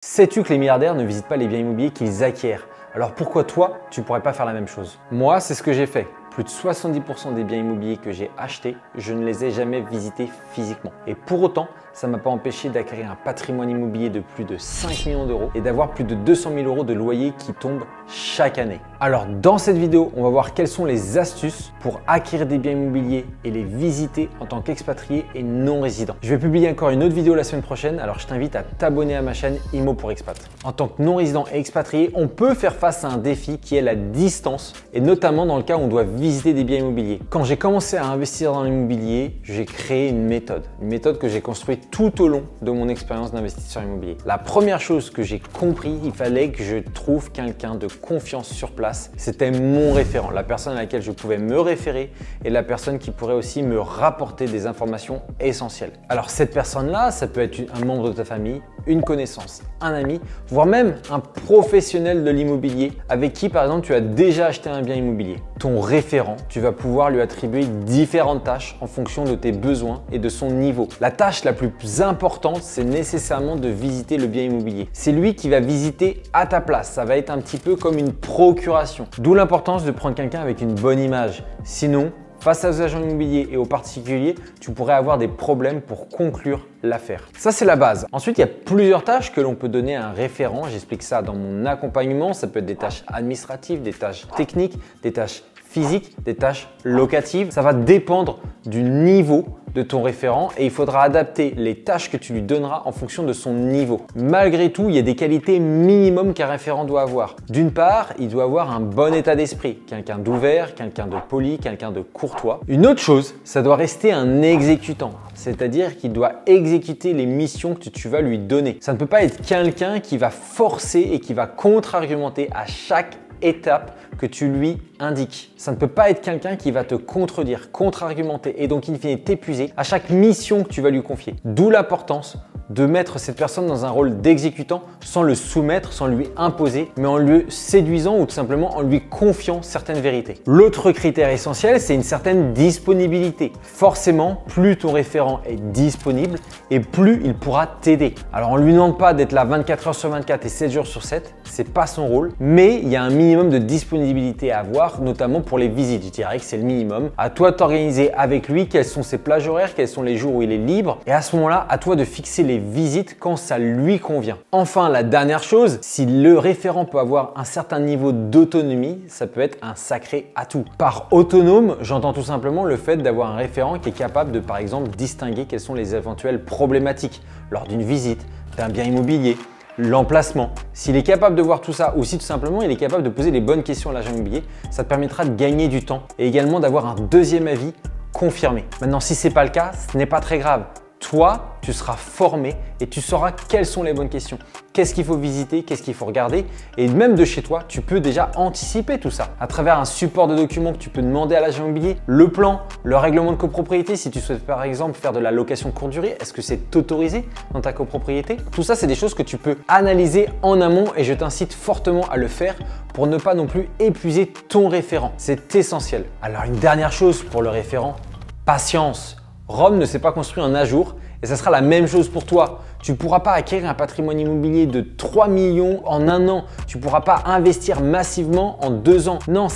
Sais-tu que les milliardaires ne visitent pas les biens immobiliers qu'ils acquièrent? Alors pourquoi toi, tu ne pourrais pas faire la même chose? Moi, c'est ce que j'ai fait. Plus de 70% des biens immobiliers que j'ai achetés, je ne les ai jamais visités physiquement. Et pour autant, ça ne m'a pas empêché d'acquérir un patrimoine immobilier de plus de 5 millions d'euros et d'avoir plus de 200 000 euros de loyer qui tombent chaque année. Alors dans cette vidéo, on va voir quelles sont les astuces pour acquérir des biens immobiliers et les visiter en tant qu'expatrié et non résident. Je vais publier encore une autre vidéo la semaine prochaine, alors je t'invite à t'abonner à ma chaîne Immo pour Expat. En tant que non résident et expatrié, on peut faire face à un défi qui est la distance et notamment dans le cas où on doit visiter des biens immobiliers. Quand j'ai commencé à investir dans l'immobilier, j'ai créé une méthode que j'ai construite tout au long de mon expérience d'investisseur immobilier. La première chose que j'ai compris, il fallait que je trouve quelqu'un de confiance sur place. C'était mon référent, la personne à laquelle je pouvais me référer et la personne qui pourrait aussi me rapporter des informations essentielles. Alors cette personne-là, ça peut être un membre de ta famille, une connaissance, un ami, voire même un professionnel de l'immobilier avec qui par exemple tu as déjà acheté un bien immobilier. Ton référent, tu vas pouvoir lui attribuer différentes tâches en fonction de tes besoins et de son niveau. La tâche la plus importante, c'est nécessairement de visiter le bien immobilier. C'est lui qui va visiter à ta place. Ça va être un petit peu comme une procuration. D'où l'importance de prendre quelqu'un avec une bonne image. Sinon, face aux agents immobiliers et aux particuliers, tu pourrais avoir des problèmes pour conclure l'affaire. Ça, c'est la base. Ensuite, il y a plusieurs tâches que l'on peut donner à un référent. J'explique ça dans mon accompagnement. Ça peut être des tâches administratives, des tâches techniques, des tâches physiques, des tâches locatives. Ça va dépendre du niveau de ton référent et il faudra adapter les tâches que tu lui donneras en fonction de son niveau. Malgré tout, il y a des qualités minimum qu'un référent doit avoir. D'une part, il doit avoir un bon état d'esprit, quelqu'un d'ouvert, quelqu'un de poli, quelqu'un de courtois. Une autre chose, ça doit rester un exécutant, c'est-à-dire qu'il doit exécuter les missions que tu vas lui donner. Ça ne peut pas être quelqu'un qui va forcer et qui va contre-argumenter à chaque étape que tu lui indiques. Ça ne peut pas être quelqu'un qui va te contredire, contre-argumenter et donc in fine t'épuiser à chaque mission que tu vas lui confier. D'où l'importance de mettre cette personne dans un rôle d'exécutant sans le soumettre, sans lui imposer, mais en lui séduisant ou tout simplement en lui confiant certaines vérités. L'autre critère essentiel, c'est une certaine disponibilité. Forcément, plus ton référent est disponible et plus il pourra t'aider. Alors on ne lui demande pas d'être là 24 heures sur 24 et 7 jours sur 7, c'est pas son rôle, mais il y a un minimum de disponibilité à avoir, notamment pour les visites. Je dirais que c'est le minimum. À toi de t'organiser avec lui, quelles sont ses plages horaires, quels sont les jours où il est libre et à ce moment-là, à toi de fixer les visites quand ça lui convient. Enfin, la dernière chose, si le référent peut avoir un certain niveau d'autonomie, ça peut être un sacré atout. Par autonome, j'entends tout simplement le fait d'avoir un référent qui est capable de, par exemple, distinguer quelles sont les éventuelles problématiques lors d'une visite, d'un bien immobilier, l'emplacement. S'il est capable de voir tout ça ou si tout simplement il est capable de poser les bonnes questions à l'agent immobilier, ça te permettra de gagner du temps et également d'avoir un deuxième avis confirmé. Maintenant, si ce n'est pas le cas, ce n'est pas très grave. Toi, tu seras formé et tu sauras quelles sont les bonnes questions. Qu'est-ce qu'il faut visiter, qu'est-ce qu'il faut regarder et même de chez toi, tu peux déjà anticiper tout ça à travers un support de documents que tu peux demander à l'agent immobilier, le plan, le règlement de copropriété si tu souhaites par exemple faire de la location courte durée, est-ce que c'est autorisé dans ta copropriété? Tout ça, c'est des choses que tu peux analyser en amont et je t'incite fortement à le faire pour ne pas non plus épuiser ton référent. C'est essentiel. Alors une dernière chose pour le référent, patience. Rome ne s'est pas construit en un jour et ça sera la même chose pour toi. Tu ne pourras pas acquérir un patrimoine immobilier de 3 millions en un an. Tu ne pourras pas investir massivement en 2 ans. Non,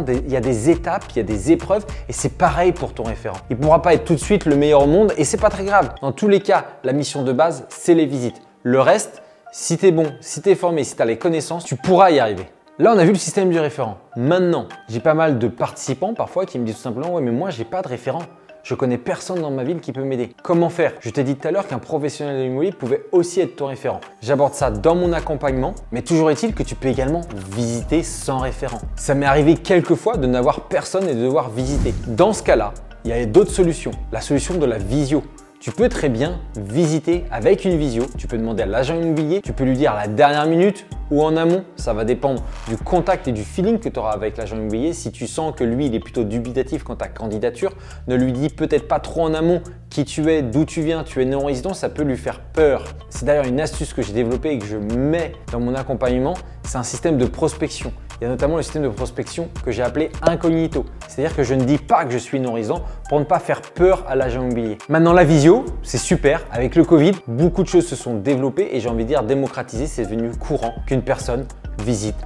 il y a des étapes, il y a des épreuves et c'est pareil pour ton référent. Il ne pourra pas être tout de suite le meilleur au monde et c'est pas très grave. Dans tous les cas, la mission de base, c'est les visites. Le reste, si tu es bon, si tu es formé, si tu as les connaissances, tu pourras y arriver. Là, on a vu le système du référent. Maintenant, j'ai pas mal de participants parfois qui me disent tout simplement « Ouais, mais moi, j'ai pas de référent. Je connais personne dans ma ville qui peut m'aider. » Comment faire? Je t'ai dit tout à l'heure qu'un professionnel de l'immobilier pouvait aussi être ton référent. J'aborde ça dans mon accompagnement, mais toujours est-il que tu peux également visiter sans référent. Ça m'est arrivé quelques fois de n'avoir personne et de devoir visiter. Dans ce cas-là, il y a d'autres solutions. La solution de la visio. Tu peux très bien visiter avec une visio. Tu peux demander à l'agent immobilier, tu peux lui dire à la dernière minute ou en amont. Ça va dépendre du contact et du feeling que tu auras avec l'agent immobilier. Si tu sens que lui, il est plutôt dubitatif quant à ta candidature, ne lui dis peut-être pas trop en amont qui tu es, d'où tu viens, tu es non-résident, ça peut lui faire peur. C'est d'ailleurs une astuce que j'ai développée et que je mets dans mon accompagnement. C'est un système de prospection. Il y a notamment le système de prospection que j'ai appelé incognito. C'est-à-dire que je ne dis pas que je suis non-résident pour ne pas faire peur à l'agent immobilier. Maintenant, la visio, c'est super. Avec le Covid, beaucoup de choses se sont développées et j'ai envie de dire démocratisées. C'est devenu courant qu'une personne visite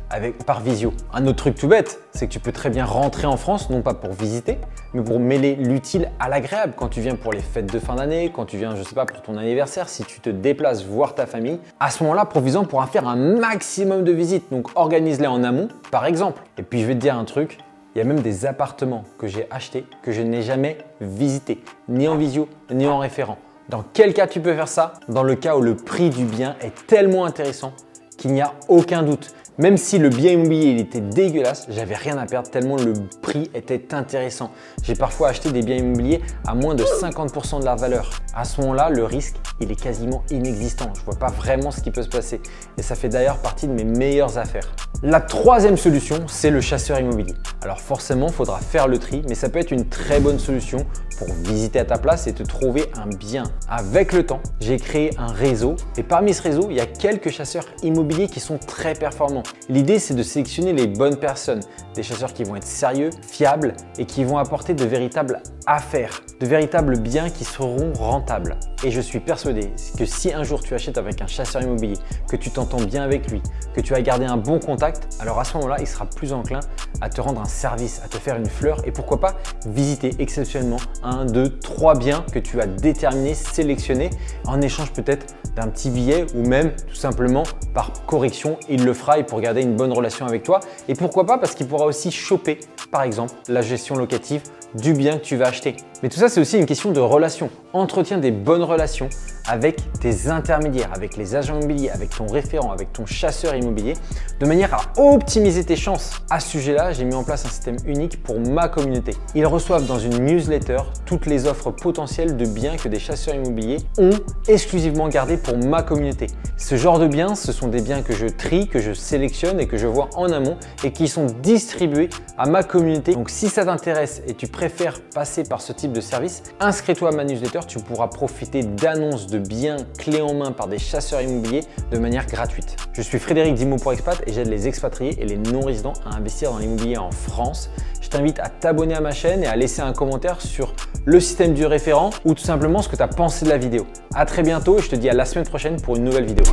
par visio. Un autre truc tout bête, c'est que tu peux très bien rentrer en France, non pas pour visiter, mais pour mêler l'utile à l'agréable. Quand tu viens pour les fêtes de fin d'année, quand tu viens, je sais pas, pour ton anniversaire, si tu te déplaces voir ta famille, à ce moment-là, profites-en pour en faire un maximum de visites. Donc organise-les en amont, par exemple. Et puis je vais te dire un truc, il y a même des appartements que j'ai achetés que je n'ai jamais visités, ni en visio, ni en référent. Dans quel cas tu peux faire ça? Dans le cas où le prix du bien est tellement intéressant qu'il n'y a aucun doute. Même si le bien immobilier il était dégueulasse, j'avais rien à perdre tellement le prix était intéressant. J'ai parfois acheté des biens immobiliers à moins de 50% de leur valeur. À ce moment-là, le risque, il est quasiment inexistant. Je ne vois pas vraiment ce qui peut se passer. Et ça fait d'ailleurs partie de mes meilleures affaires. La troisième solution, c'est le chasseur immobilier. Alors forcément, il faudra faire le tri, mais ça peut être une très bonne solution pour visiter à ta place et te trouver un bien. Avec le temps, j'ai créé un réseau et parmi ce réseau, il y a quelques chasseurs immobiliers qui sont très performants. L'idée, c'est de sélectionner les bonnes personnes, des chasseurs qui vont être sérieux, fiables et qui vont apporter de véritables affaires, de véritables biens qui seront rentables. Et je suis persuadé que si un jour tu achètes avec un chasseur immobilier, que tu t'entends bien avec lui, que tu as gardé un bon contact, alors à ce moment-là, il sera plus enclin à te rendre un service, à te faire une fleur et pourquoi pas visiter exceptionnellement 1, 2, 3 biens que tu as déterminés, sélectionnés en échange peut-être d'un petit billet ou même tout simplement par correction, il le fera et pour garder une bonne relation avec toi. Et pourquoi pas parce qu'il pourra aussi choper par exemple la gestion locative du bien que tu vas acheter. Mais tout ça, c'est aussi une question de relation. Entretiens des bonnes relations avec tes intermédiaires, avec les agents immobiliers, avec ton référent, avec ton chasseur immobilier, de manière à optimiser tes chances. À ce sujet-là, j'ai mis en place un système unique pour ma communauté. Ils reçoivent dans une newsletter toutes les offres potentielles de biens que des chasseurs immobiliers ont exclusivement gardées pour ma communauté. Ce genre de biens, ce sont des biens que je trie, que je sélectionne et que je vois en amont et qui sont distribués à ma communauté. Donc si ça t'intéresse et tu préfères passer par ce type de service, inscris-toi à ma newsletter, tu pourras profiter d'annonces de biens clés en main par des chasseurs immobiliers de manière gratuite. Je suis Frédéric d'Immo pour Expat et j'aide les expatriés et les non-résidents à investir dans l'immobilier en France. Je t'invite à t'abonner à ma chaîne et à laisser un commentaire sur le système du référent ou tout simplement ce que tu as pensé de la vidéo. À très bientôt et je te dis à la semaine prochaine pour une nouvelle vidéo.